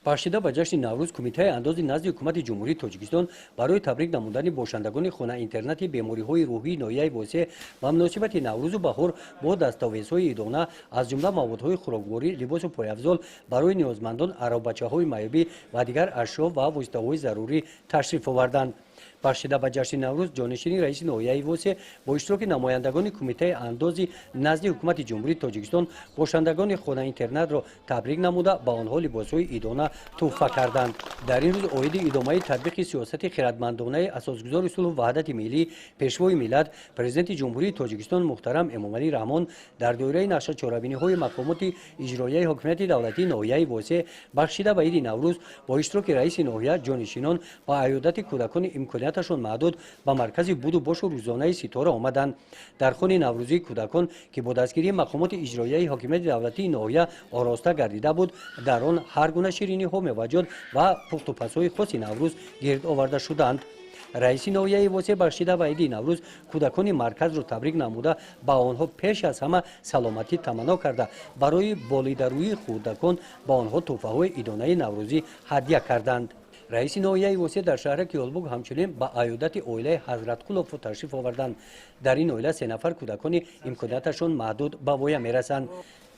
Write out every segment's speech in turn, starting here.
бахшида ба ҷашни наврӯз кумитаи андози назди ҳукумати ҷумҳурии тоҷикистон барои табрик намудани бошандагони хона интернати бемориҳои рӯҳии ноҳияи восе ба муносибати наврӯзу баҳор бо дастовезҳои идона аз ҷумла маводҳои хӯрокворӣ либосу пояфзол барои ниёзмандон аробачаҳои майёбӣ ва дигар ашё ва воситаҳои зарурӣ ташриф оварданд. бахшида ба ҷашни наврӯз ҷонишини раиси ноҳияи восе бо иштироки намояндагони кумитаи андози назди ҳукумати ҷумҳурии тоҷикистон бошандагони хона интернатро табрик намуда ба онҳо либосҳои идона тӯҳфа карданд. дар ин рӯз оиди идомаи татбиқи сиёсати хиратмандонаи асосгузори сулҳу ваҳдати миллӣ пешвои миллат президенти ҷумҳурии тоҷикистон муҳтарам эмомалӣ раҳмон дар доираи нақшачорабиниҳои мақомоти иҷроияи ҳокимияти давлатии ноҳияи восе бахшида ба иди наврӯз бо иштироки раиси ноҳия ҷонишинон ва аёдати кӯдакони имконияташон маҳдуд ба маркази буду бошу рӯзонаи ситора омаданд. дар хони наврӯзии кӯдакон ки бо дастгирии мақомоти иҷроияи ҳокимияти давлатии ноҳия ороста гардида буд, дар он ҳар гуна шириниҳо меваҷод ва пухтупазҳои хоси наврӯз гирд оварда шуданд. раиси ноҳияи восе бахшида ба иди наврӯз кӯдакони марказро табрик намуда ба онҳо пеш аз ҳама саломатӣ таманно карда барои болидарӯии кӯдакон ба онҳо тӯҳфаҳои идонаи наврӯзӣ ҳадя карданд. раиси ноҳияи восе дар шаҳраки Ёлбуг ҳамчунин ба аёдати оилаи ҳазратқулов ташриф оварданд. дар ин оила 3 нафар кӯдакони имконияташон маҳдуд ба воя мерасанд.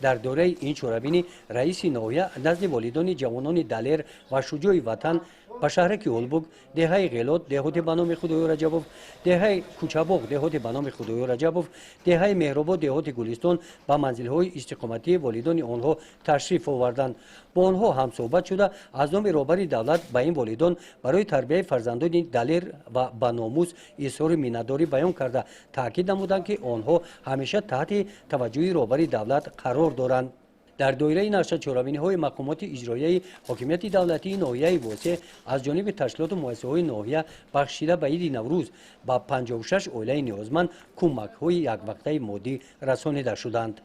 дар дораи ин чорабинӣ раиси ноҳия назди волидони ҷавонони далер ва шуҷои ватан ба шаҳраки Ёлбуг, деҳаи ғелот деҳоти ба номи Худоё Раҷабов, деҳаи Кӯчабоғ деҳоти ба номи Худоё Раҷабов, деҳаи Меҳробод деҳоти Гулистон ба манзилҳои истиқоматии волидони онҳо ташриф оварданд. бо онҳо ҳамсӯҳбат шуда аз номи роҳбари давлат ба ин волидон барои тарбияи фарзандони далер ва ба номус изҳори миннатдорӣ баён карда таъкид намуданд ки онҳо ҳамеша таҳти таваҷҷӯҳи роҳбари давлат қарор доранд. дар доираи нақшачорабиниҳои мақомоти иҷроияи ҳокимияти давлатии ноҳияи восе аз ҷониби ташкилоту муассисаҳои ноҳия бахшида ба иди наврӯз ба 56 оилаи ниёзманд кӯмакҳои яквақтаи моддӣ расонида шуданд.